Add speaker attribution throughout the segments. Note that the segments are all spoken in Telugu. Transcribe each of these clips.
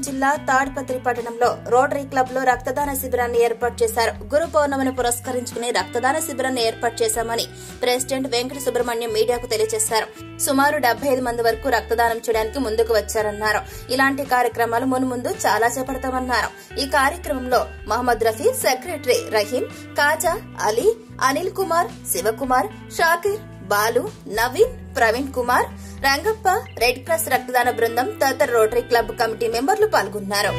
Speaker 1: జిల్లా తాడిపత్రి పట్టణంలో రోటరీ క్లబ్ లో రక్తదాన శిబిరాన్ని ఏర్పాటు చేశారు. గురు పౌర్ణమిని పురస్కరించుకుని రక్తదాన శిబిరాన్ని ఏర్పాటు చేశామని ప్రెసిడెంట్ వెంకట సుబ్రహ్మణ్యం మీడియాకు తెలియజేశారు. సుమారు 75 మంది వరకు రక్తదానం చేయడానికి ముందుకు వచ్చారన్నారు. ఇలాంటి కార్యక్రమాలు మున్ముందు చాలా చేపడతామన్నారు. ఈ కార్యక్రమంలో మహమ్మద్ రఫీ, సెక్రటరీ రహీం, కాజా, అలీ, అనిల్ కుమార్, శివకుమార్, షాకిర్, బాలు, నవీన్, ప్రవీణ్ కుమార్, రంగప్ప, రెడ్ క్రాస్ రక్తదాన బృందం తదితర రోటరీ క్లబ్ కమిటీ మెంబర్లు పాల్గొన్నారు.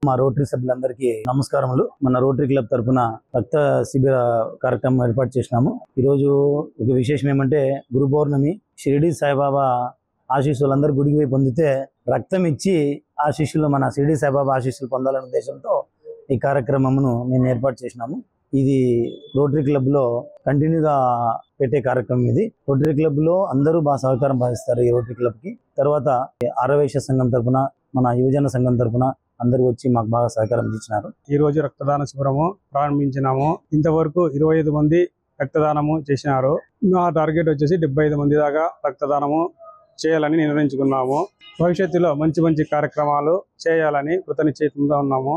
Speaker 2: మా రోటరీ సభ్యులందరికీ నమస్కారములు. మన రోటరీ క్లబ్ తరఫున రక్త శిబిర కార్యక్రమం ఏర్పాటు చేసినాము. ఈరోజు ఒక విశేషం ఏమంటే గురు పౌర్ణమి. షిరిడి సాయిబాబా ఆశీస్సులందరూ గుడికి పోయి పొందితే రక్తం ఇచ్చి ఆశీస్సులు మన షిరిడి సాయిబాబా ఆశీస్సులు పొందాలనే ఉద్దేశంతో ఈ కార్యక్రమమును మేము ఏర్పాటు చేసినాము. ఇది రోటరీ క్లబ్ లో కంటిన్యూగా పెట్టే కార్యక్రమం. ఇది రోటరీ క్లబ్ లో అందరూ బాగా సహకారం భావిస్తారు ఈ రోటరీ క్లబ్ కి. తర్వాత ఆరవైశ్య సంఘం తరఫున, మన యువజన సంఘం తరఫున అందరూ వచ్చి మాకు బాగా సహకారం ఇచ్చినారు.
Speaker 3: ఈ రోజు రక్తదాన శిబిరము ప్రారంభించినాము. ఇంతవరకు 25 మంది రక్తదానము చేసినారు. మా టార్గెట్ వచ్చేసి 75 మంది దాకా రక్తదానము చేయాలని నిర్ణయించుకున్నాము. భవిష్యత్తులో మంచి మంచి కార్యక్రమాలు చేయాలని కృతనిశ్చయంతో ఉన్నాము.